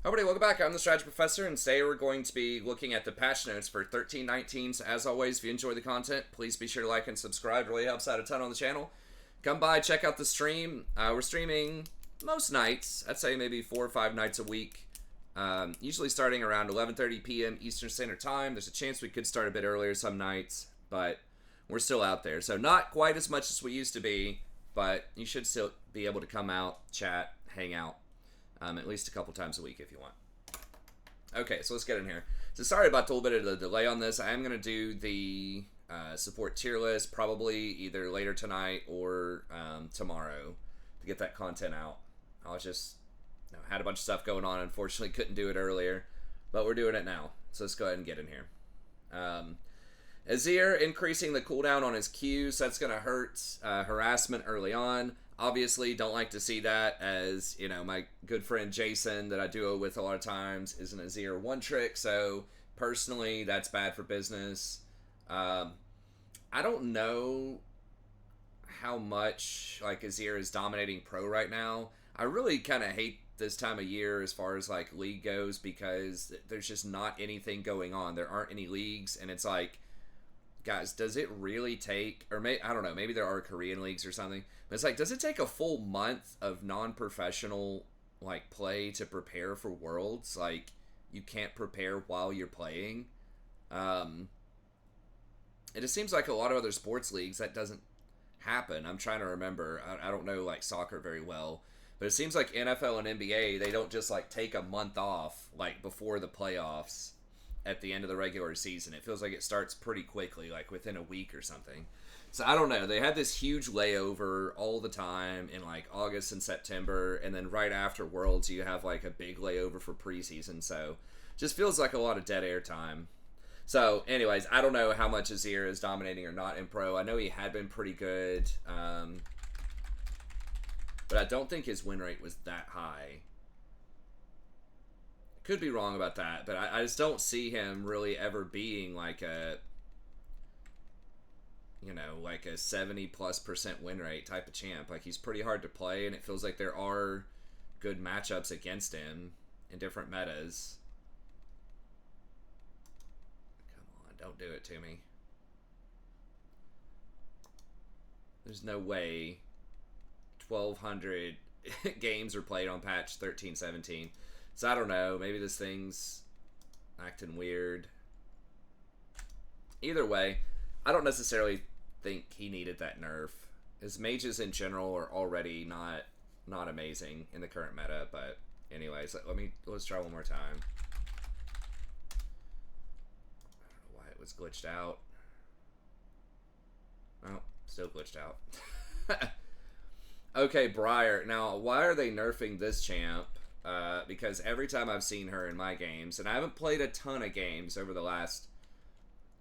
Everybody, welcome back. I'm the Strategy Professor, and today we're going to be looking at the patch notes for 13.19. So as always, if you enjoy the content, please be sure to like and subscribe. It really helps out a ton on the channel. Come by, check out the stream. We're streaming most nights. I'd say maybe 4 or 5 nights a week. Usually starting around 11:30 p.m. Eastern Standard Time. There's a chance we could start a bit earlier some nights, but we're still out there. So not quite as much as we used to be, but you should still be able to come out, chat, hang out. At least a couple times a week if you want. Okay, so let's get in here. So sorry about a little bit of the delay on this. I am going to do the support tier list probably either later tonight or tomorrow to get that content out. I was just had a bunch of stuff going on. Unfortunately, couldn't do it earlier, but we're doing it now. So let's go ahead and get in here. Azir increasing the cooldown on his Qs. That's going to hurt harassment early on. Obviously, don't like to see that, as, you know, my good friend Jason that I duo with a lot of times is an Azir one-trick, so personally, that's bad for business. I don't know how much, like, Azir is dominating pro right now. I really kind of hate this time of year as far as, like, league goes, because there's just not anything going on. There aren't any leagues, and it's like, guys, does it really take, or I don't know, maybe there are Korean leagues or something, but it's like, does it take a full month of non-professional, like, play to prepare for Worlds? Like, you can't prepare while you're playing. It just seems like a lot of other sports leagues, that doesn't happen. I'm trying to remember. I don't know, like, soccer very well, but it seems like NFL and NBA, they don't just, like, take a month off, like, before the playoffs at the end of the regular season. It feels like it starts pretty quickly, like within a week or something. So I don't know. They had this huge layover all the time in like August and September, and then right after Worlds you have like a big layover for preseason. So just feels like a lot of dead air time. So anyways, I don't know how much Azir is dominating or not in pro. I know he had been pretty good, but I don't think his win rate was that high. Could be wrong about that, but I just don't see him really ever being like a, you know, like a 70+% win rate type of champ. Like, he's pretty hard to play, and it feels like there are good matchups against him in different metas. Come on, don't do it to me. There's no way 1,200 games are played on patch 13.17. So I don't know, maybe this thing's acting weird. Either way, I don't necessarily think he needed that nerf. His mages in general are already not amazing in the current meta, but anyways, let's try one more time. I don't know why it was glitched out. Oh, still glitched out. Okay, Briar. Now, why are they nerfing this champ? Because every time I've seen her in my games, and I haven't played a ton of games over the last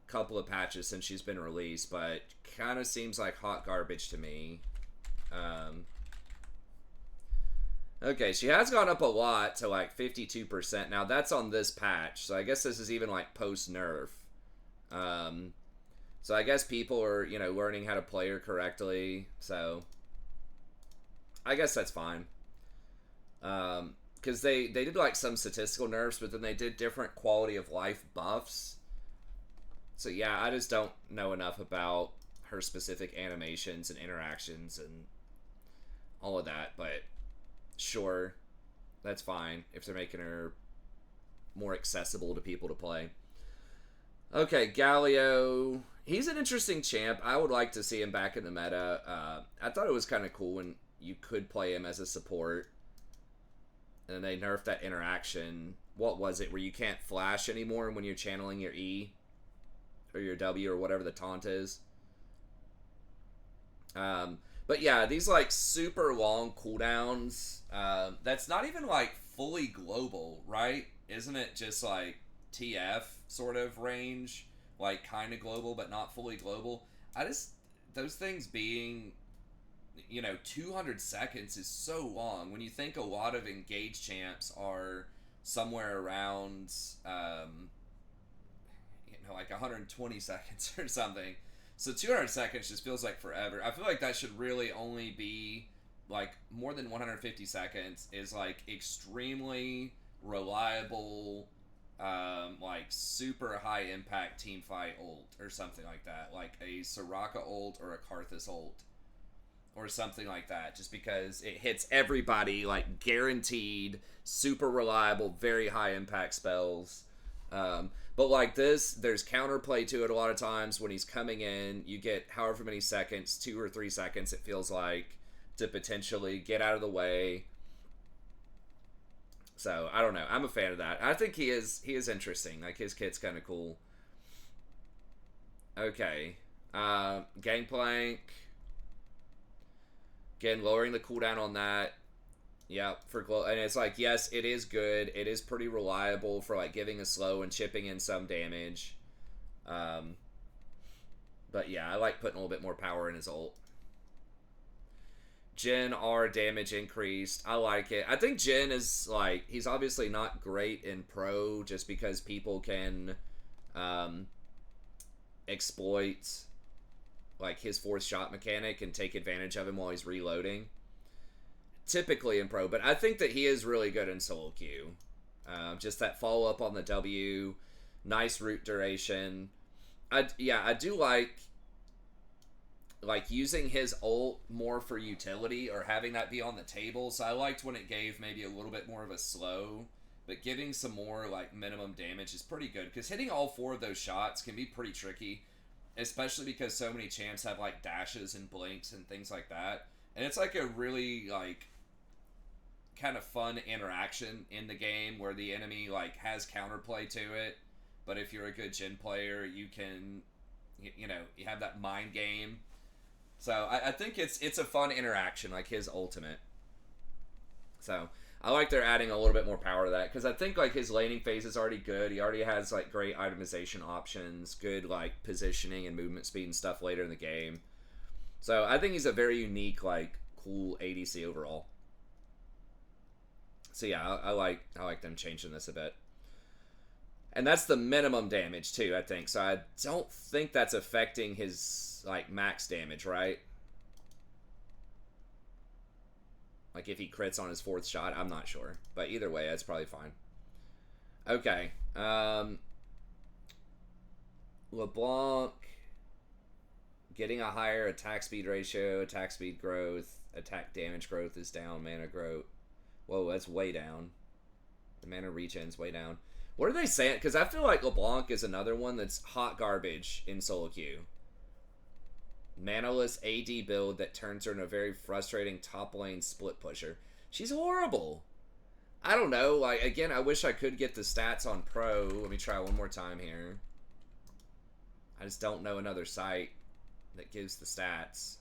couple of patches since she's been released, but kind of seems like hot garbage to me. Okay, she has gone up a lot to like 52%. Now that's on this patch, so I guess this is even like post-nerf. So I guess people are, you know, learning how to play her correctly, so I guess that's fine. Because they did like some statistical nerfs, but then they did different quality of life buffs. So yeah, I just don't know enough about her specific animations and interactions and all of that, but sure, that's fine if they're making her more accessible to people to play. Okay, Gallo. He's an interesting champ. I would like to see him back in the meta. I thought it was kind of cool when you could play him as a support. And they nerfed that interaction. What was it? Where you can't flash anymore when you're channeling your E or your W or whatever the taunt is. But yeah, these like super long cooldowns. That's not even like fully global, right? Isn't it just like TF sort of range? Like kind of global, but not fully global. Those things being, you know, 200 seconds is so long. When you think a lot of engaged champs are somewhere around, you know, like 120 seconds or something. So 200 seconds just feels like forever. I feel like that should really only be, like, more than 150 seconds is, like, extremely reliable, like super high impact team fight ult or something like that, like a Soraka ult or a Karthus ult or something like that, just because it hits everybody, like guaranteed, super reliable, very high impact spells. But like this, there's counterplay to it a lot of times. When he's coming in, you get however many seconds, 2 or 3 seconds, it feels like, to potentially get out of the way. So I don't know. I'm a fan of that. I think he is interesting. Like his kit's kind of cool. Okay, Gangplank. Again, lowering the cooldown on that. Yeah, for glow, and it's like, yes, it is good. It is pretty reliable for like giving a slow and chipping in some damage. But yeah, I like putting a little bit more power in his ult. Jhin R damage increased. I like it. I think Jhin is like, he's obviously not great in pro just because people can exploit like his fourth shot mechanic and take advantage of him while he's reloading. Typically in pro, but I think that he is really good in solo queue. Just that follow up on the W, nice root duration. I do like using his ult more for utility or having that be on the table. So I liked when it gave maybe a little bit more of a slow, but giving some more like minimum damage is pretty good, because hitting all 4 of those shots can be pretty tricky, especially because so many champs have like dashes and blinks and things like that. And it's like a really like kind of fun interaction in the game where the enemy like has counterplay to it, but if you're a good Jhin player, you can, you have that mind game. So I think it's a fun interaction, like his ultimate. So I like they're adding a little bit more power to that, because I think like his laning phase is already good. He already has like great itemization options, good like positioning and movement speed and stuff later in the game. So I think he's a very unique, like cool ADC overall. So yeah, I like them changing this a bit. And that's the minimum damage too, I think. So I don't think that's affecting his like max damage, right? Like if he crits on his 4th shot, I'm not sure. But either way, that's probably fine. Okay. LeBlanc getting a higher attack speed ratio, attack speed growth, attack damage growth is down, mana growth. Whoa, that's way down. The mana regen's way down. What are they saying? Because I feel like LeBlanc is another one that's hot garbage in solo queue. Manaless AD build that turns her into a very frustrating top lane split pusher. She's horrible. I don't know. Like, again, I wish I could get the stats on pro. Let me try one more time here. I just don't know another site that gives the stats.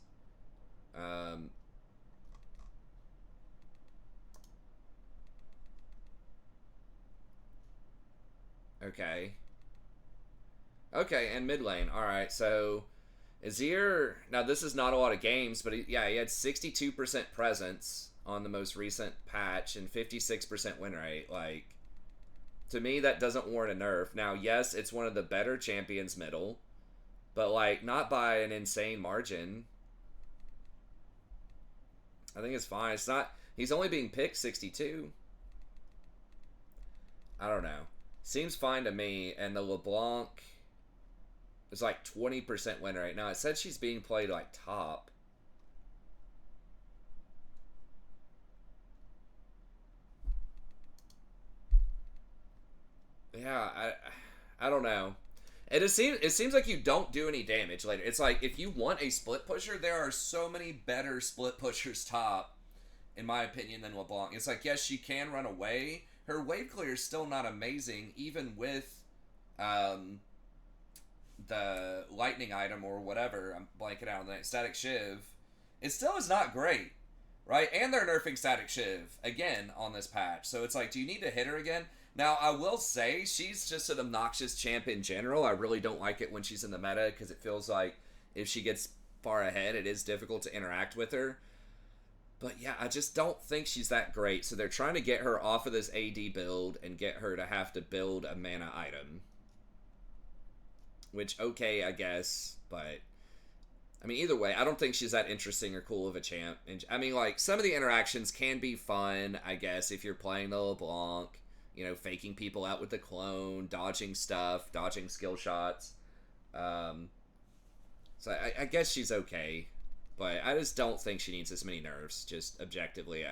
Okay. Okay, and mid lane. Alright, so Azir, now this is not a lot of games, but he had 62% presence on the most recent patch and 56% win rate. Like, to me, that doesn't warrant a nerf. Now, yes, it's one of the better champions middle, but like, not by an insane margin. I think it's fine. It's not, he's only being picked 62. I don't know. Seems fine to me. And the LeBlanc is like 20% win rate. Now, it said she's being played like top. Yeah, I don't know. It seems like you don't do any damage later. It's like, if you want a split pusher, there are so many better split pushers top, in my opinion, than LeBlanc. It's like, yes, she can run away. Her wave clear is still not amazing, even with the lightning item or whatever. I'm blanking out on that. Static Shiv. It still is not great, right? And they're nerfing Static Shiv again on this patch. So it's like, do you need to hit her again? Now, I will say, she's just an obnoxious champ in general. I really don't like it when she's in the meta, because it feels like if she gets far ahead, it is difficult to interact with her. But yeah, I just don't think she's that great. So they're trying to get her off of this AD build and get her to have to build a mana item. Which, okay, I guess. But, I mean, either way, I don't think she's that interesting or cool of a champ. And I mean, like, some of the interactions can be fun, I guess, if you're playing the LeBlanc. you know, faking people out with the clone, dodging stuff, dodging skill shots. So I guess she's okay, but I just don't think she needs as many nerfs. Just objectively,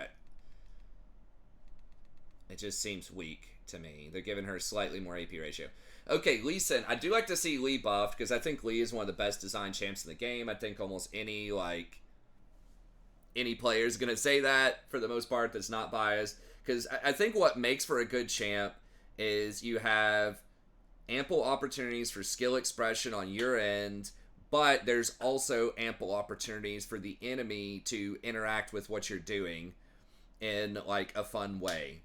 it just seems weak to me. They're giving her slightly more AP ratio. Okay, Lee Sin. I do like to see Lee buffed because I think Lee is one of the best design champs in the game. I think almost any player is going to say that for the most part that's not biased. Because I think what makes for a good champ is you have ample opportunities for skill expression on your end, but there's also ample opportunities for the enemy to interact with what you're doing in like a fun way,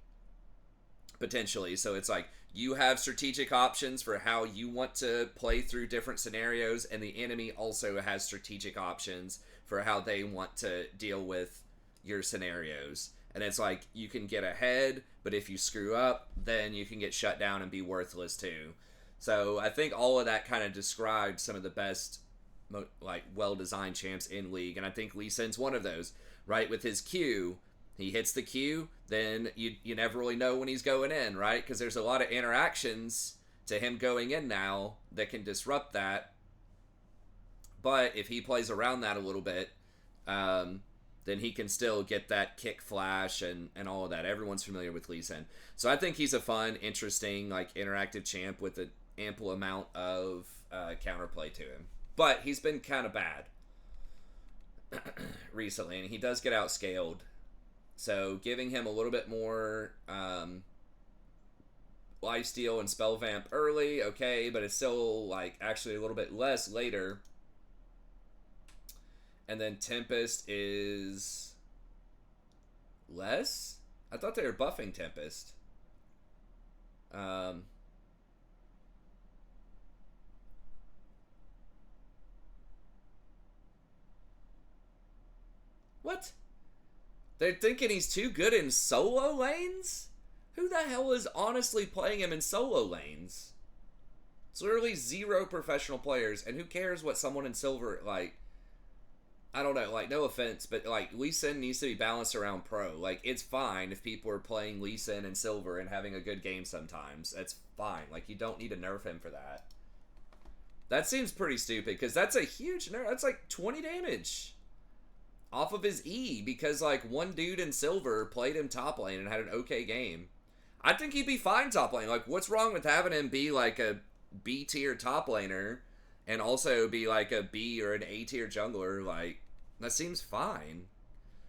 potentially. So it's like you have strategic options for how you want to play through different scenarios, and the enemy also has strategic options for how they want to deal with your scenarios. And it's like you can get ahead, but if you screw up, then you can get shut down and be worthless too. So I think all of that kind of described some of the best, like, well-designed champs in League, and I think Lee Sin's one of those. Right, with his Q, he hits the Q, then you never really know when he's going in, right? Because there's a lot of interactions to him going in now that can disrupt that. But if he plays around that a little bit, then he can still get that kick flash and all of that. Everyone's familiar with Lee Sin. So I think he's a fun, interesting, like, interactive champ with an ample amount of counterplay to him. But he's been kind of bad recently, and he does get outscaled. So giving him a little bit more lifesteal and spell vamp early, okay, but it's still like actually a little bit less later. And then Tempest is less? I thought they were buffing Tempest. What? They're thinking he's too good in solo lanes? Who the hell is honestly playing him in solo lanes? It's literally 0 professional players, and who cares what someone in silver, like, I don't know, like, no offense, but, like, Lee Sin needs to be balanced around pro. Like, it's fine if people are playing Lee Sin in silver and having a good game sometimes. That's fine. Like, you don't need to nerf him for that. That seems pretty stupid, because that's a huge nerf. That's, like, 20 damage off of his E, because, like, one dude in silver played him top lane and had an okay game. I think he'd be fine top lane. Like, what's wrong with having him be, like, a B-tier top laner and also be, like, a B or an A-tier jungler? Like, that seems fine.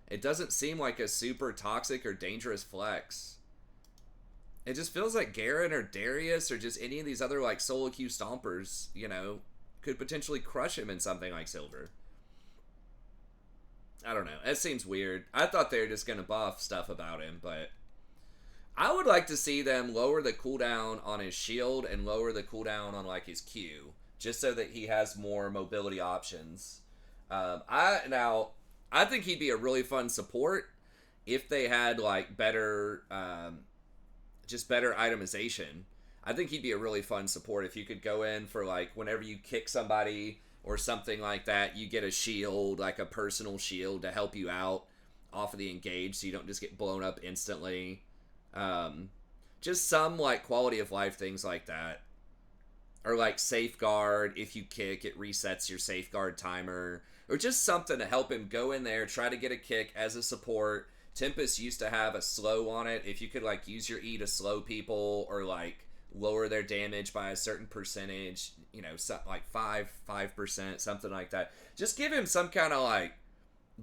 It doesn't seem like a super toxic or dangerous flex. It just feels like Garen or Darius or just any of these other, like, solo queue stompers, you know, could potentially crush him in something like silver. I don't know. It seems weird. I thought they were just going to buff stuff about him, but I would like to see them lower the cooldown on his shield and lower the cooldown on, like, his Q, just so that he has more mobility options. I think he'd be a really fun support if they had, like, better, just better itemization. I think he'd be a really fun support if you could go in for, like, whenever you kick somebody or something like that, you get a shield, like a personal shield to help you out off of the engage so you don't just get blown up instantly. Just some, like, quality of life things like that. Or, like, safeguard. If you kick, it resets your safeguard timer. Or just something to help him go in there, try to get a kick as a support. Tempest used to have a slow on it. If you could, like, use your E to slow people or, like, lower their damage by a certain percentage, you know, like 5%, something like that. Just give him some kind of, like,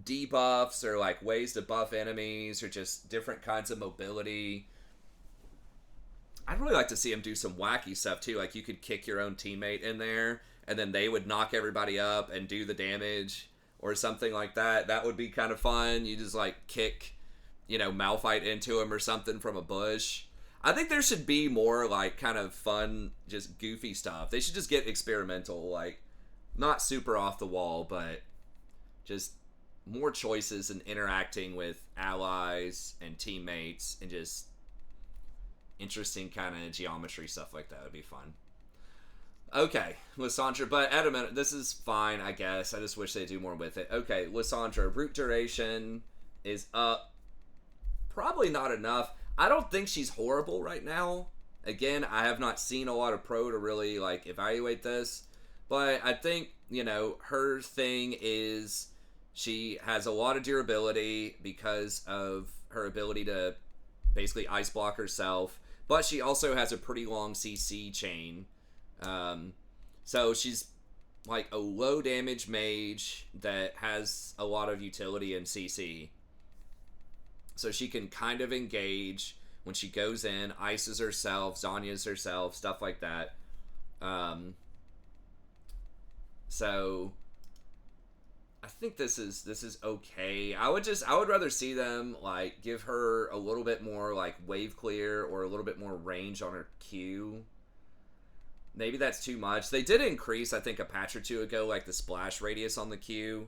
debuffs or, like, ways to buff enemies or just different kinds of mobility. I'd really like to see him do some wacky stuff too. Like, you could kick your own teammate in there and then they would knock everybody up and do the damage or something like that. That would be kind of fun. You just, like, kick, you know, Malphite into him or something from a bush. I think there should be more, like, kind of fun, just goofy stuff. They should just get experimental, like, not super off the wall, but just more choices in interacting with allies and teammates and just interesting kind of geometry stuff like that would be fun. Okay, Lissandra, but at a minute, this is fine, I guess. I just wish they'd do more with it. Okay, Lissandra, root duration is up. Probably not enough. I don't think she's horrible right now. Again, I have not seen a lot of pro to really like evaluate this, but I think, you know, her thing is she has a lot of durability because of her ability to basically ice block herself, but she also has a pretty long CC chain. So she's like a low damage mage that has a lot of utility in CC. So she can kind of engage when she goes in, ices herself, Zhonya's herself, stuff like that. So I think this is okay. I would rather see them like give her a little bit more like wave clear or a little bit more range on her Q. Maybe that's too much. They did increase, I think, a patch or two ago, like the splash radius on the Q.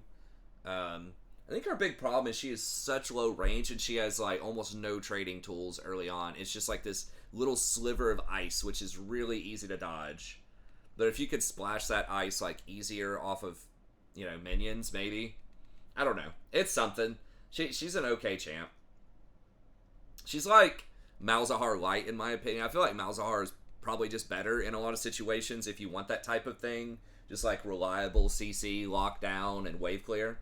I think our big problem is she has such low range and she has like almost no trading tools early on. It's just like this little sliver of ice, which is really easy to dodge. But if you could splash that ice like easier off of, you know, minions, maybe. I don't know. It's something. She's an okay champ. She's like Malzahar light in my opinion. I feel like Malzahar is probably just better in a lot of situations if you want that type of thing. Just like reliable CC, lockdown, and wave clear.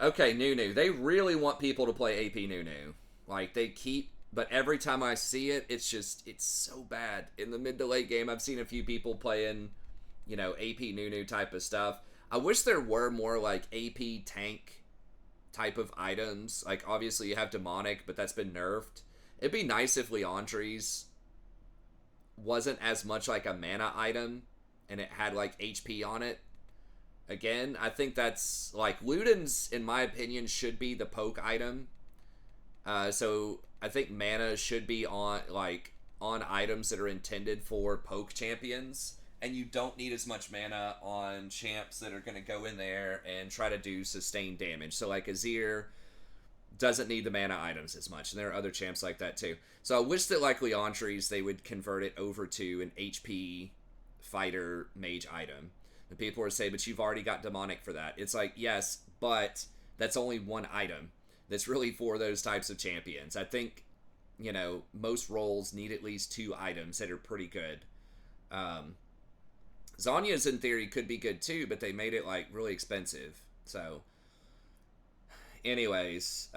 Okay, Nunu. They really want people to play AP Nunu. Like, they keep... But every time I see it, it's just... It's so bad. In the mid to late game, I've seen a few people playing, you know, AP Nunu type of stuff. I wish there were more, like, AP tank type of items. Like, obviously you have Demonic, but that's been nerfed. It'd be nice if Leandri's wasn't as much like a mana item, and it had, like, HP on it. Again, I think that's, like, Luden's, in my opinion, should be the poke item. So, I think mana should be on, like, on items that are intended for poke champions. And you don't need as much mana on champs that are going to go in there and try to do sustained damage. So, like, Azir doesn't need the mana items as much. And there are other champs like that, too. So, I wish that, like, Leandri's, they would convert it over to an HP fighter mage item. And people are saying, but you've already got Demonic for that. It's like, yes, but that's only one item. That's really for those types of champions. I think, you know, most roles need at least 2 items that are pretty good. Zhonya's, in theory, could be good too, but they made it, like, really expensive. So, anyways,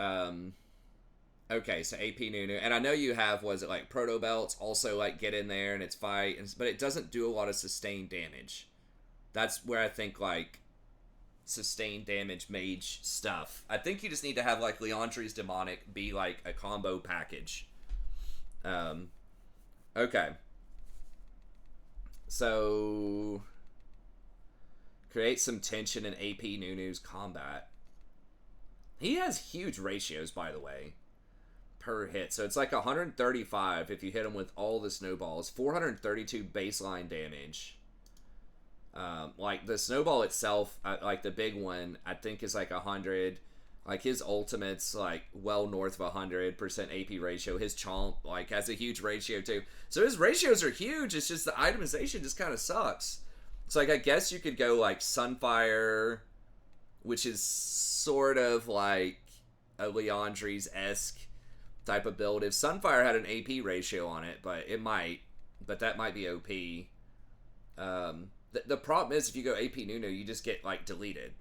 okay, so AP Nunu. And I know you have, was it, like, Proto Belts also, like, get in there and it's fight, but it doesn't do a lot of sustained damage. That's where I think, like, sustained damage mage stuff. I think you just need to have, like, Leandri's Demonic be, like, a combo package. Okay. So, create some tension in AP Nunu's combat. He has huge ratios, by the way, per hit. So it's like 135 if you hit him with all the snowballs. 432 baseline damage. Like, the snowball itself, like, the big one, I think is like 100. Like, his ultimate's, like, well north of 100% AP ratio. His Chomp, like, has a huge ratio, too. So his ratios are huge. It's just the itemization just kind of sucks. It's like, I guess you could go, like, Sunfire, which is sort of like a Leandri's-esque type of build. If Sunfire had an AP ratio on it, but that might be OP. The problem is, if you go AP Nunu, you just get, like, deleted.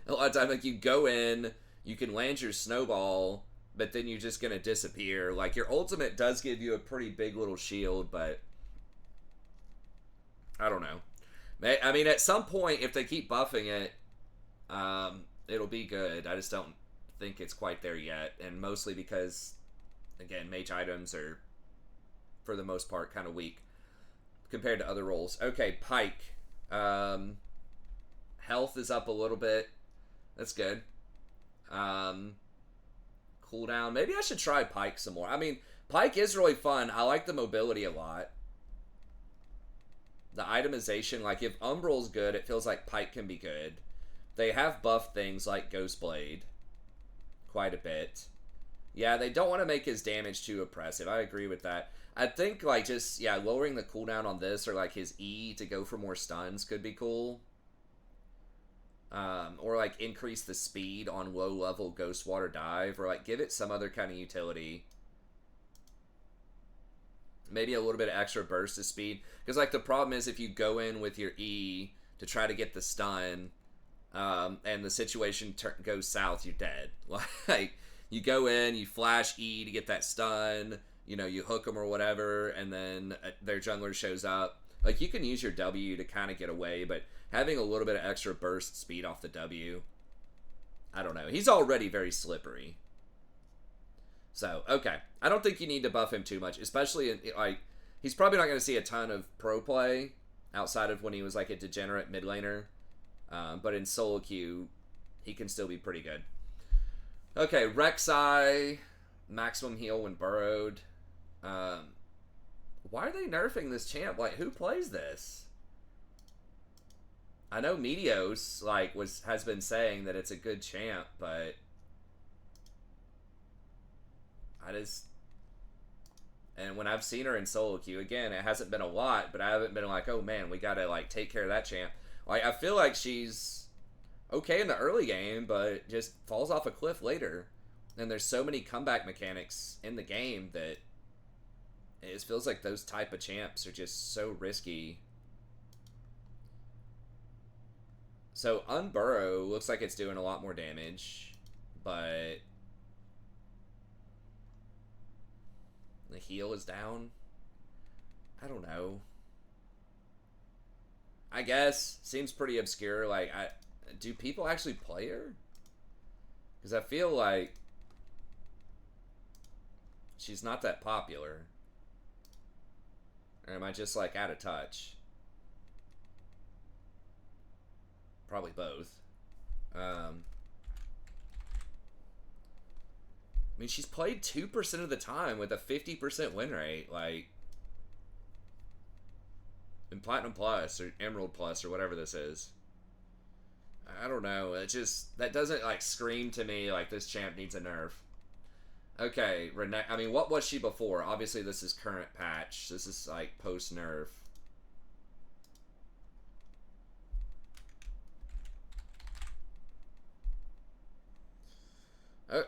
A lot of times, like, you go in, you can land your snowball, but then you're just going to disappear. Like, your ultimate does give you a pretty big little shield, but I don't know. I mean, at some point, if they keep buffing it, it'll be good. I just don't think it's quite there yet, and mostly because, again, mage items are, for the most part, kind of weak compared to other roles. Okay, Pike. Health is up a little bit. That's good. Cooldown. Maybe I should try Pike some more. I mean, Pike is really fun. I like the mobility a lot. The itemization, like, if Umbral's good, it feels like Pike can be good. They have buffed things like Ghostblade quite a bit. Yeah, they don't want to make his damage too oppressive. I agree with that. I think, like, just, yeah, lowering the cooldown on this or, like, his E to go for more stuns could be cool. or like increase the speed on low level Ghost Water Dive, or like give it some other kind of utility. Maybe a little bit of extra burst of speed, because like the problem is if you go in with your E to try to get the stun, and the situation goes south, you're dead. Like you go in, you flash E to get that stun, you know, you hook them or whatever, and then their jungler shows up. Like you can use your W to kind of get away, but having a little bit of extra burst speed off the W, I don't know. He's already very slippery. So, okay. I don't think you need to buff him too much, especially in, like, he's probably not going to see a ton of pro play outside of when he was like a degenerate mid laner. But in solo queue, he can still be pretty good. Okay, Rek'Sai, maximum heal when burrowed. Why are they nerfing this champ? Like, who plays this? I know Meteos like has been saying that it's a good champ, but and when I've seen her in solo queue, again, it hasn't been a lot, but I haven't been like, oh man, we gotta like take care of that champ. Like I feel like she's okay in the early game, but just falls off a cliff later. And there's so many comeback mechanics in the game that it feels like those type of champs are just so risky. So Unburrow looks like it's doing a lot more damage, but the heal is down. I don't know. I guess seems pretty obscure. Like, do people actually play her? Because I feel like she's not that popular. Or am I just like out of touch? Probably both. I mean, she's played 2% of the time with a 50% win rate. Like, in Platinum Plus or Emerald Plus or whatever this is. I don't know. It just, that doesn't like scream to me like this champ needs a nerf. Okay, I mean, what was she before? Obviously, this is current patch. This is like post nerf.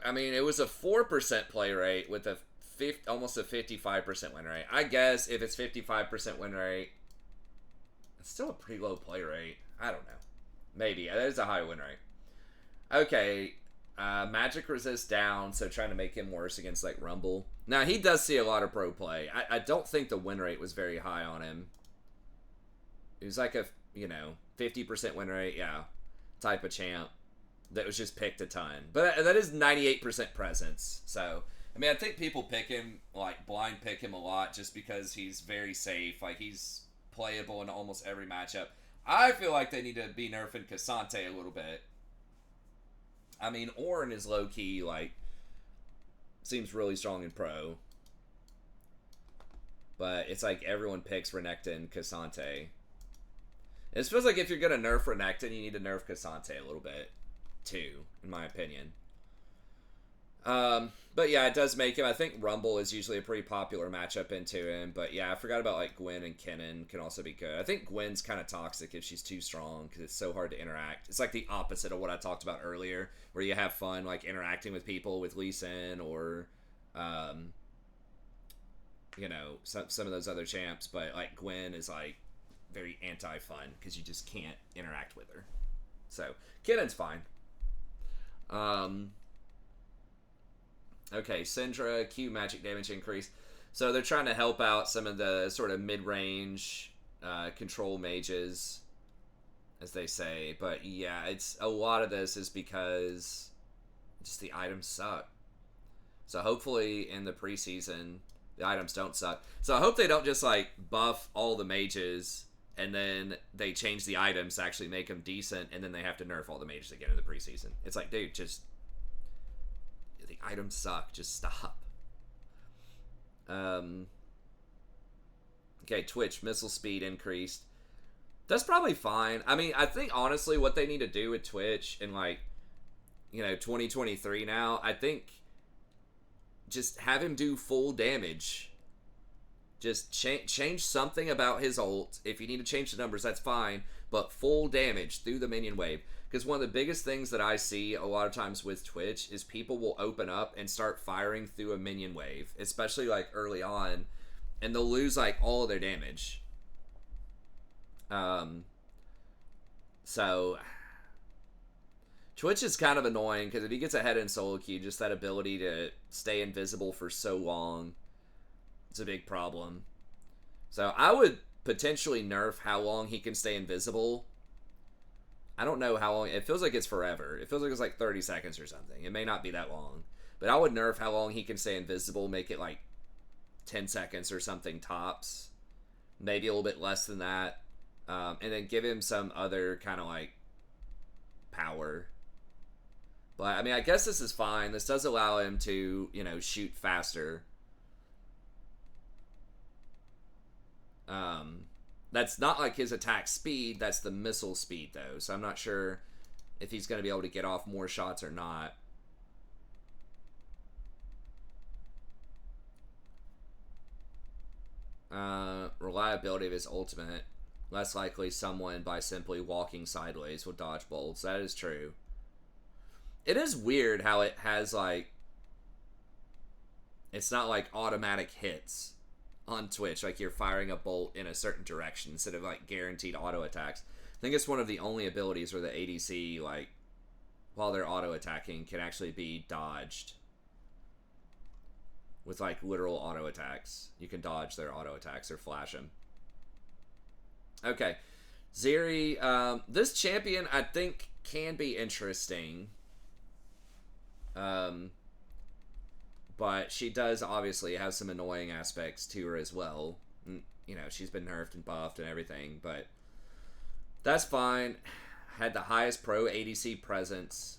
I mean, it was a 4% play rate with a almost a 55% win rate. I guess if it's 55% win rate, it's still a pretty low play rate. I don't know. Maybe. That is a high win rate. Okay. Magic resist down, so trying to make him worse against like Rumble. Now, he does see a lot of pro play. I don't think the win rate was very high on him. It was like a, 50% win rate, yeah, type of champ that was just picked a ton. But that is 98% presence. So, I mean, I think people pick him, like, blind pick him a lot just because he's very safe. Like, he's playable in almost every matchup. I feel like they need to be nerfing Cassante a little bit. I mean, Ornn is low-key, like, seems really strong in pro. But it's like everyone picks Renekton and Cassante. It feels like if you're going to nerf Renekton, you need to nerf Cassante a little bit, too, in my opinion. But yeah, it does make him, I think Rumble is usually a pretty popular matchup into him, but yeah, I forgot about like Gwen and Kennen can also be good. I think Gwen's kind of toxic if she's too strong because it's so hard to interact. It's like the opposite of what I talked about earlier, where you have fun like interacting with people with Lee Sin or, some of those other champs, but like Gwen is like very anti-fun because you just can't interact with her. So, Kennen's fine. Okay, Syndra, Q magic damage increase. So they're trying to help out some of the sort of mid-range control mages, as they say. But yeah, it's a lot of this is because just the items suck. So hopefully in the preseason, the items don't suck. So I hope they don't just like buff all the mages and then they change the items to actually make them decent and then they have to nerf all the mages again in the preseason. It's like, dude, just... the items suck. Just stop. Okay, Twitch. Missile speed increased. That's probably fine. I mean, I think, honestly, what they need to do with Twitch in, 2023 now, I think just have him do full damage. Just change something about his ult. If you need to change the numbers, that's fine. But full damage through the minion wave. Because one of the biggest things that I see a lot of times with Twitch is people will open up and start firing through a minion wave, especially like early on, and they'll lose like all of their damage. So Twitch is kind of annoying because if he gets ahead in solo queue, just that ability to stay invisible for so long, it's a big problem. So I would potentially nerf how long he can stay invisible. I don't know how long. It feels like it's forever. It feels like it's like 30 seconds or something. It may not be that long. But I would nerf how long he can stay invisible, make it like 10 seconds or something tops. Maybe a little bit less than that. And then give him some other kind of like power. But, I mean, I guess this is fine. This does allow him to, you know, shoot faster. That's not like his attack speed. That's the missile speed, though. So I'm not sure if he's going to be able to get off more shots or not. Reliability of his ultimate. Less likely someone by simply walking sideways will dodge bolts. That is true. It is weird how it has, like... It's not like automatic hits on Twitch, like you're firing a bolt in a certain direction instead of like guaranteed auto attacks. I think it's one of the only abilities where the ADC, like, while they're auto attacking, can actually be dodged with like literal auto attacks. You can dodge their auto attacks or flash them. Okay, Ziri. This champion I think can be interesting. But she does obviously have some annoying aspects to her as well. You know, she's been nerfed and buffed and everything, but that's fine. Had the highest pro ADC presence.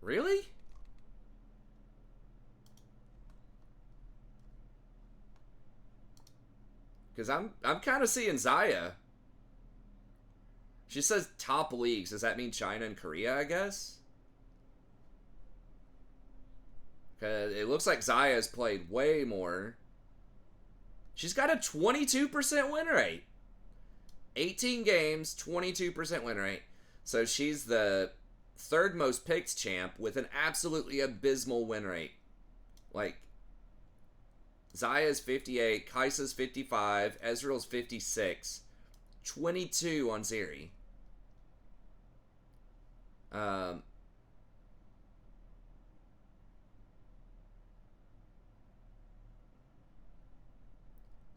Really? Because I'm kind of seeing Xayah. She says top leagues. Does that mean China and Korea, I guess? It looks like Xayah has played way more. She's got a 22% win rate. 18 games, 22% win rate. So she's the third most picked champ with an absolutely abysmal win rate. Like, Xayah's 58, Kai'Sa's 55, Ezreal's 56, 22 on Ziri.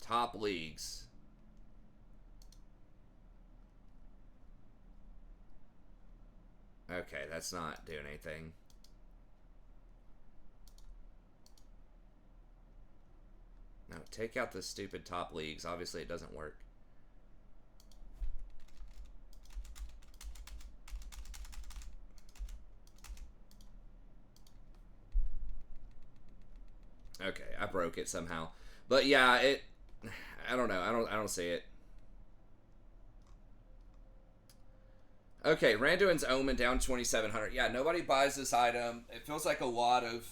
Top leagues. Okay, that's not doing anything. No, take out the stupid top leagues. Obviously, it doesn't work. Okay, I broke it somehow. But yeah, it... I don't know. I don't see it. Okay, Randuin's Omen down 2,700. Yeah, nobody buys this item. It feels like a lot of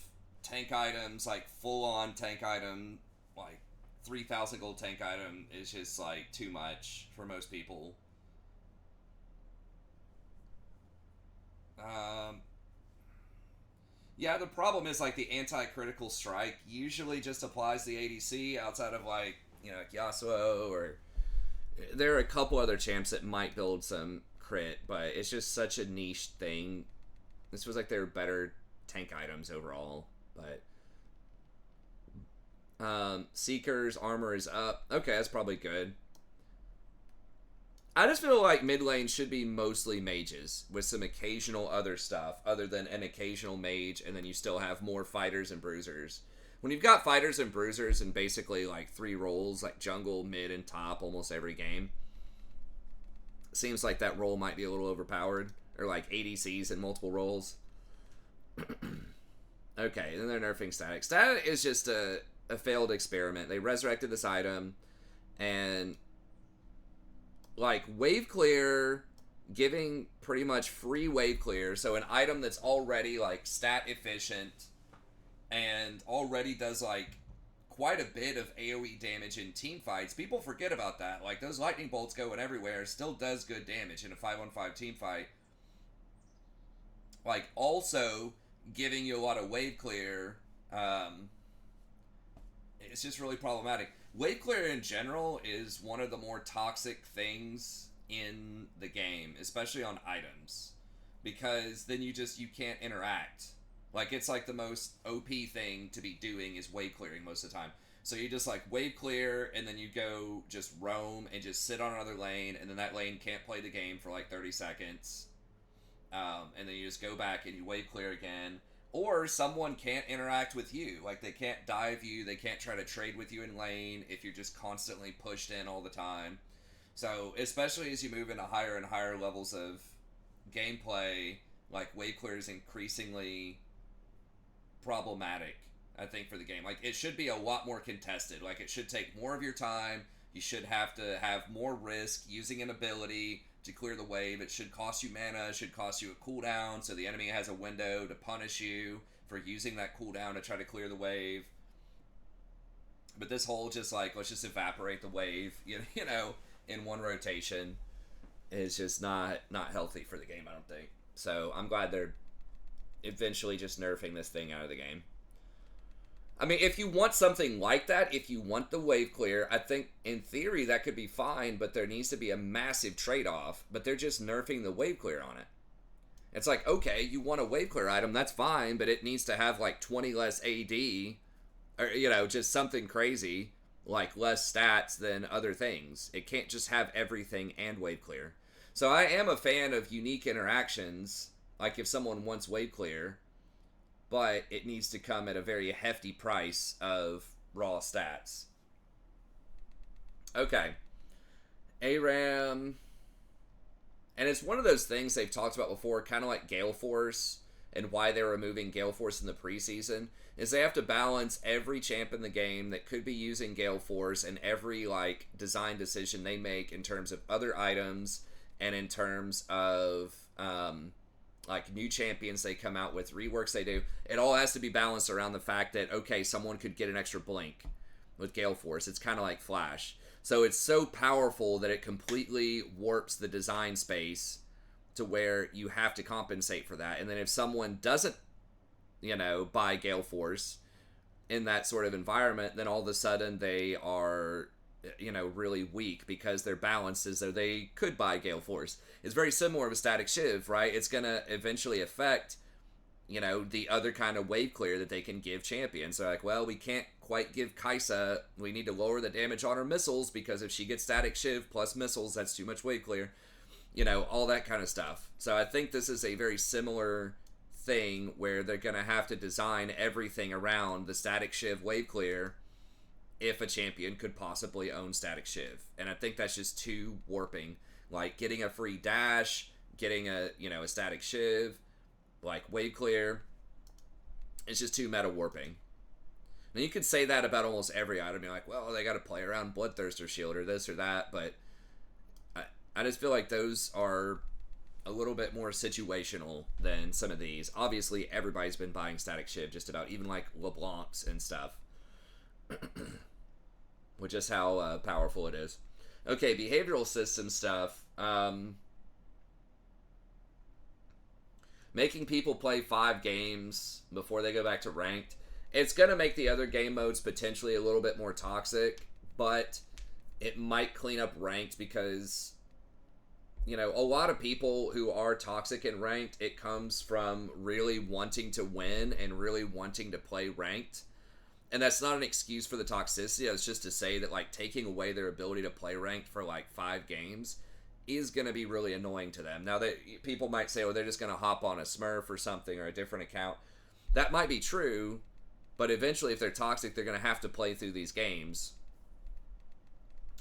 tank items, like full-on tank item, like 3,000 gold tank item is just like too much for most people. Yeah, the problem is like the anti-critical strike usually just applies the ADC outside of like, you know, like Yasuo, or there are a couple other champs that might build some crit, but it's just such a niche thing. This was like their better tank items overall, but Seeker's armor is up. Okay, that's probably good. I just feel like mid lane should be mostly mages with some occasional other stuff other than an occasional mage, and then you still have more fighters and bruisers. When you've got fighters and bruisers in basically like 3 roles, like jungle, mid, and top almost every game, it seems like that role might be a little overpowered, or like ADCs in multiple roles. Okay, then they're nerfing Static. Static is just a failed experiment. They resurrected this item, and like wave clear, giving pretty much free wave clear, so an item that's already like stat efficient and already does like quite a bit of AoE damage in team fights. People forget about that. Like, those lightning bolts going everywhere still does good damage in a 5-on-5 team fight. Like, also giving you a lot of wave clear, it's just really problematic. Wave clear in general is one of the more toxic things in the game, especially on items, because then you can't interact. Like, it's like the most OP thing to be doing is wave clearing most of the time. So you just like wave clear, and then you go just roam and just sit on another lane, and then that lane can't play the game for like 30 seconds. And then you just go back and you wave clear again. Or someone can't interact with you. Like, they can't dive you, they can't try to trade with you in lane if you're just constantly pushed in all the time. So, especially as you move into higher and higher levels of gameplay, like, wave clear is increasingly problematic, I think, for the game. Like, it should be a lot more contested. Like, it should take more of your time. You should have to have more risk using an ability to clear the wave. It should cost you mana, it should cost you a cooldown, so the enemy has a window to punish you for using that cooldown to try to clear the wave. But this whole just like, let's just evaporate the wave, you know, in one rotation is just not healthy for the game, I don't think. So I'm glad they're eventually just nerfing this thing out of the game. I mean, if you want something like that, if you want the wave clear, I think in theory that could be fine, but there needs to be a massive trade-off. But they're just nerfing the wave clear on it. It's like, okay, you want a wave clear item, that's fine, but it needs to have like 20 less AD, or, you know, just something crazy, like less stats than other things. It can't just have everything and wave clear. So I am a fan of unique interactions, like if someone wants wave clear, but it needs to come at a very hefty price of raw stats. Okay. ARAM. And it's one of those things they've talked about before, kind of like Gale Force, and why they're removing Gale Force in the preseason, is they have to balance every champ in the game that could be using Gale Force and every, like, design decision they make in terms of other items and in terms of, like, new champions they come out with, reworks they do. It all has to be balanced around the fact that, okay, someone could get an extra blink with Gale Force. It's kind of like Flash. So it's so powerful that it completely warps the design space to where you have to compensate for that. And then if someone doesn't, you know, buy Gale Force in that sort of environment, then all of a sudden they are, you know, really weak because their balance is that they could buy Gale Force. It's very similar with Static Shiv, right? It's going to eventually affect, you know, the other kind of wave clear that they can give champions. They're like, well, we can't quite give Kai'Sa. We need to lower the damage on her missiles because if she gets Static Shiv plus missiles, that's too much wave clear. You know, all that kind of stuff. So I think this is a very similar thing where they're going to have to design everything around the Static Shiv wave clear if a champion could possibly own Static Shiv. And I think that's just too warping. Like, getting a free dash, getting a, you know, a Static Shiv, like, wave clear, it's just too meta warping. Now, you could say that about almost every item. You're like, well, they got to play around Bloodthirster Shield or this or that, but I just feel like those are a little bit more situational than some of these. Obviously, everybody's been buying Static Shiv, just about, even like LeBlancs and stuff. With just how powerful it is. Okay, behavioral system stuff. Making people play 5 games before they go back to ranked. It's going to make the other game modes potentially a little bit more toxic, but it might clean up ranked because, you know, a lot of people who are toxic in ranked, it comes from really wanting to win and really wanting to play ranked. And that's not an excuse for the toxicity. It's just to say that, like, taking away their ability to play ranked for, like, 5 games is going to be really annoying to them. Now, that people might say, oh, they're just going to hop on a Smurf or something or a different account. That might be true, but eventually, if they're toxic, they're going to have to play through these games.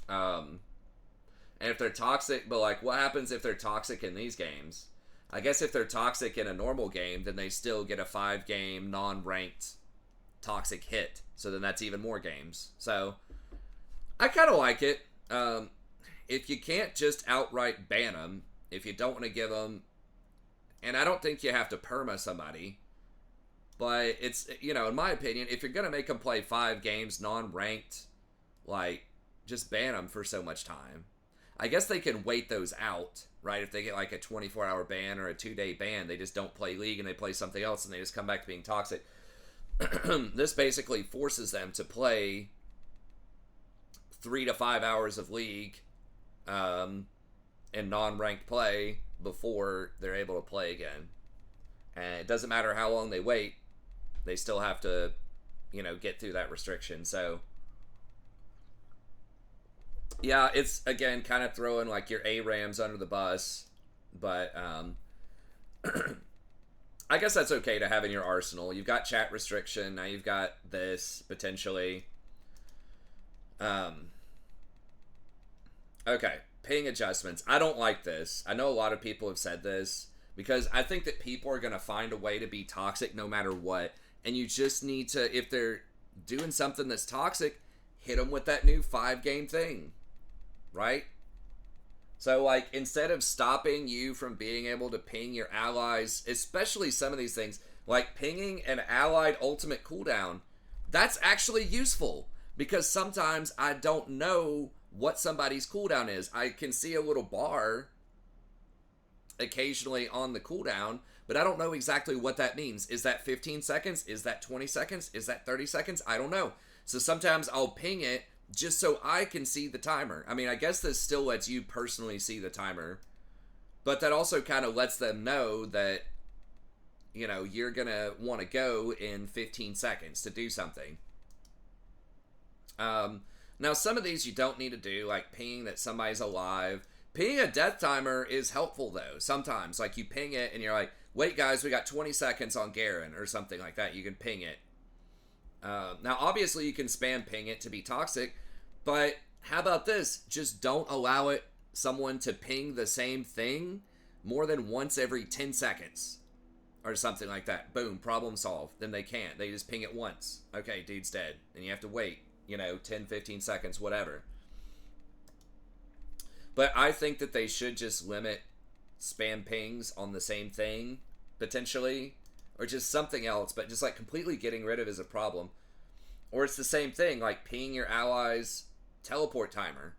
And if they're toxic, but, like, what happens if they're toxic in these games? I guess if they're toxic in a normal game, then they still get a 5-game, non-ranked toxic hit. So then that's even more games. So I kind of like it. If you can't just outright ban them, if you don't want to give them, and I don't think you have to perma somebody, But it's, in my opinion, if you're going to make them play 5 games non-ranked, like, just ban them for so much time. I guess they can wait those out, right? If they get like a 24-hour ban or a 2-day ban, they just don't play League and they play something else and they just come back to being toxic. This basically forces them to play 3 to 5 hours of League in non-ranked play before they're able to play again. And it doesn't matter how long they wait, they still have to, get through that restriction. So, yeah, it's, again, kind of throwing, like, your ARAMs under the bus. But, I guess that's okay to have in your arsenal. You've got chat restriction. Now you've got this, potentially. Okay, ping adjustments. I don't like this. I know a lot of people have said this, because I think that people are going to find a way to be toxic no matter what. And you just need to, if they're doing something that's toxic, hit them with that new 5-game thing. Right? So, like, instead of stopping you from being able to ping your allies, especially some of these things, like pinging an allied ultimate cooldown, that's actually useful. Because sometimes I don't know what somebody's cooldown is. I can see a little bar occasionally on the cooldown, but I don't know exactly what that means. Is that 15 seconds? Is that 20 seconds? Is that 30 seconds? I don't know. So sometimes I'll ping it just so I can see the timer. I mean, I guess this still lets you personally see the timer, but that also kind of lets them know that, you're going to want to go in 15 seconds to do something. Now, some of these you don't need to do, like pinging that somebody's alive. Pinging a death timer is helpful, though. Sometimes, like, you ping it and you're like, wait, guys, we got 20 seconds on Garen or something like that. You can ping it. Now, obviously, you can spam ping it to be toxic, but how about this? Just don't allow someone to ping the same thing more than once every 10 seconds or something like that. Boom, problem solved. Then they can't. They just ping it once. Okay, dude's dead. And you have to wait, 10, 15 seconds, whatever. But I think that they should just limit spam pings on the same thing, potentially, or just something else, but just like completely getting rid of is a problem. Or it's the same thing, like pinging your allies' teleport timer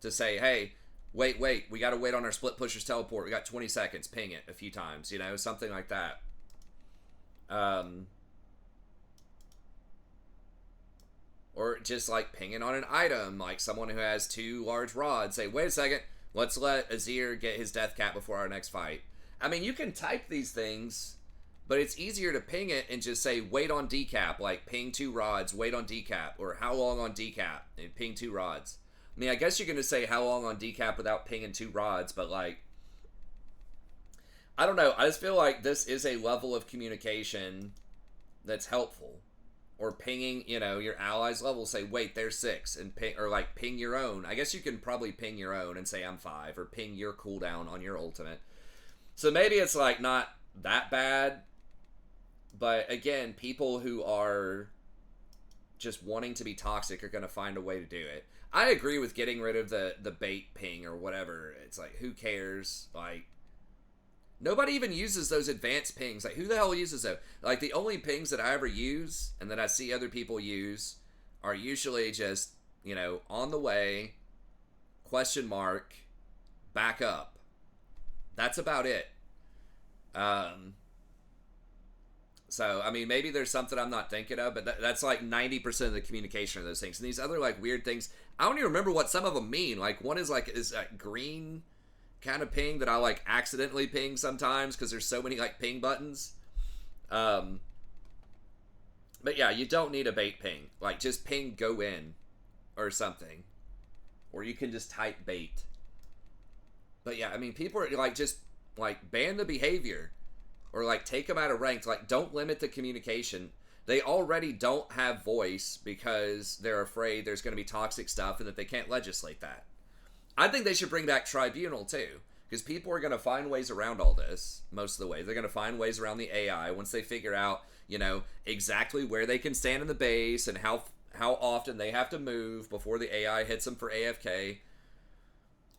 to say, hey, wait, we got to wait on our split pushers teleport. We got 20 seconds. Ping it a few times, something like that. Or just like pinging on an item, like someone who has 2 large rods. Say, wait a second, let's let Azir get his death cap before our next fight. I mean, you can type these things, but it's easier to ping it and just say, wait on decap, like ping 2 rods, wait on decap, or how long on decap, and ping 2 rods. I mean, I guess you're going to say how long on decap without pinging 2 rods, but like, I don't know. I just feel like this is a level of communication that's helpful. Or pinging, your allies level, say, wait, they're 6, and ping, or like ping your own. I guess you can probably ping your own and say, I'm 5, or ping your cooldown on your ultimate. So maybe it's like not that bad, but again, people who are just wanting to be toxic are going to find a way to do it. I agree with getting rid of the bait ping or whatever. It's like, who cares? Like, nobody even uses those advanced pings. Like, who the hell uses those? Like, the only pings that I ever use and that I see other people use are usually just, on the way, question mark, back up. That's about it. So, I mean, maybe there's something I'm not thinking of, but that's like 90% of the communication of those things. And these other, like, weird things, I don't even remember what some of them mean. Like, one is, like, green kind of ping that I like accidentally ping sometimes because there's so many like ping buttons. But yeah, you don't need a bait ping. Like, just ping go in or something, or you can just type bait. But yeah, I mean, people are like, just like ban the behavior or like take them out of ranked. Like, don't limit the communication. They already don't have voice because they're afraid there's going to be toxic stuff and that they can't legislate that. I think they should bring back Tribunal, too, because people are going to find ways around all this, most of the way. They're going to find ways around the AI once they figure out, exactly where they can stand in the base and how often they have to move before the AI hits them for AFK.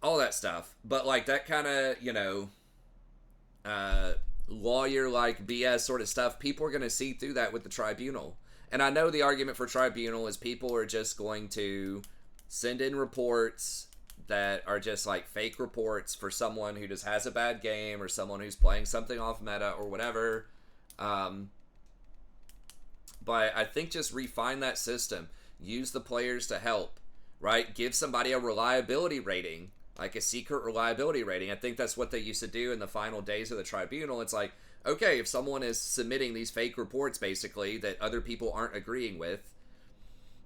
All that stuff. But, like, that kind of, lawyer-like BS sort of stuff, people are going to see through that with the tribunal. And I know the argument for tribunal is people are just going to send in reports that are just like fake reports for someone who just has a bad game or someone who's playing something off meta or whatever. But I think just refine that system. Use the players to help, right? Give somebody a reliability rating, like a secret reliability rating. I think that's what they used to do in the final days of the tribunal. It's like, okay, if someone is submitting these fake reports, basically, that other people aren't agreeing with,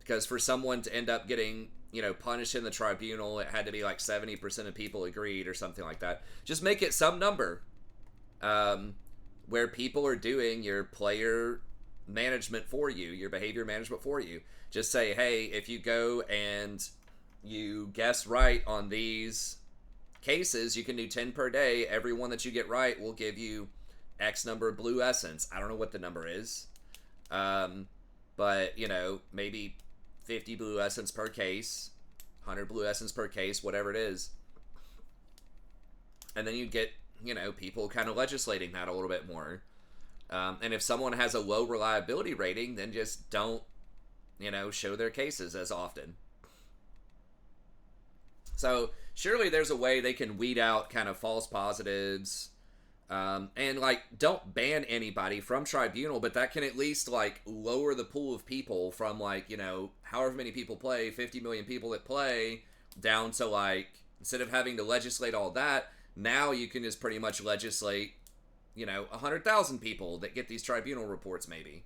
because for someone to end up getting, punished in the tribunal, it had to be like 70% of people agreed or something like that. Just make it some number where people are doing your player management for you, your behavior management for you. Just say, hey, if you go and you guess right on these cases, you can do 10 per day. Every one that you get right will give you X number of blue essence. I don't know what the number is. But, maybe 50 blue essence per case, 100 blue essence per case, whatever it is. And then you get, people kind of legislating that a little bit more. And if someone has a low reliability rating, then just don't, show their cases as often. So surely there's a way they can weed out kind of false positives. And don't ban anybody from tribunal, but that can at least lower the pool of people from however many people play, 50 million people that play, down to instead of having to legislate all that, now you can just pretty much legislate 100,000 people that get these tribunal reports maybe.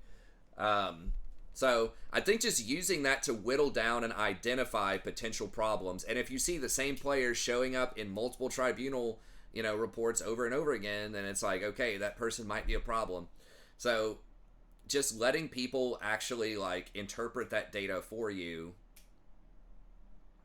So I think just using that to whittle down and identify potential problems. And if you see the same players showing up in multiple tribunal, reports over and over again, then it's like, okay, that person might be a problem. So just letting people actually interpret that data for you,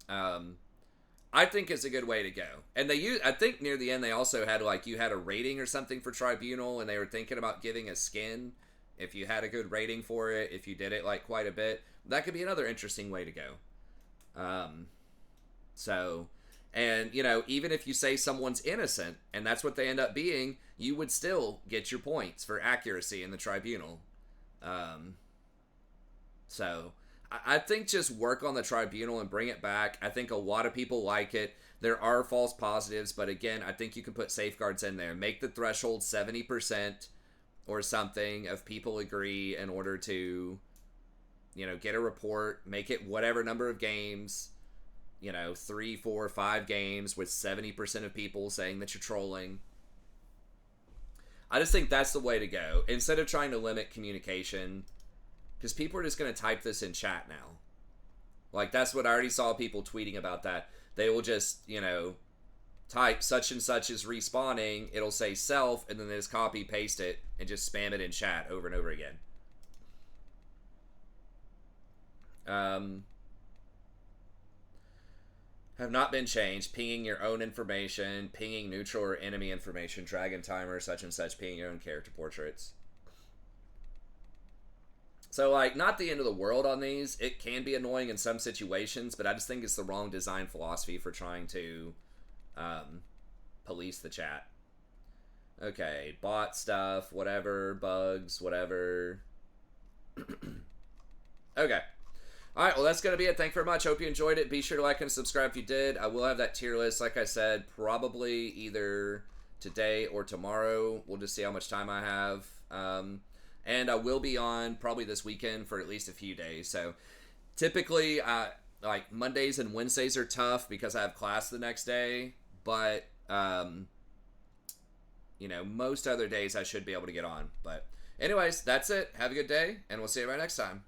I think is a good way to go. And I think near the end they also had you had a rating or something for tribunal, and they were thinking about giving a skin if you had a good rating for it, if you did it quite a bit. That could be another interesting way to go. And even if you say someone's innocent and that's what they end up being, you would still get your points for accuracy in the tribunal. So I think just work on the tribunal and bring it back. I think a lot of people like it. There are false positives, but again, I think you can put safeguards in there. Make the threshold 70% or something of people agree in order to, get a report. Make it whatever number of games, 3, 4, 5 games with 70% of people saying that you're trolling. I just think that's the way to go. Instead of trying to limit communication, because people are just going to type this in chat now. That's what I already saw people tweeting about that. They will just, type such and such is respawning. It'll say self, and then they just copy, paste it, and just spam it in chat over and over again. Have not been changed. Pinging your own information, pinging neutral or enemy information, dragon timer, such and such, pinging your own character portraits. So, not the end of the world on these. It can be annoying in some situations, but I just think it's the wrong design philosophy for trying to police the chat. Okay, bot stuff, whatever, bugs, whatever. Okay. Alright, well, that's going to be it. Thank you very much. Hope you enjoyed it. Be sure to like and subscribe if you did. I will have that tier list, like I said, probably either today or tomorrow. We'll just see how much time I have. And I will be on probably this weekend for at least a few days. So typically, Mondays and Wednesdays are tough because I have class the next day. But, most other days I should be able to get on. But anyways, that's it. Have a good day, and we'll see you right next time.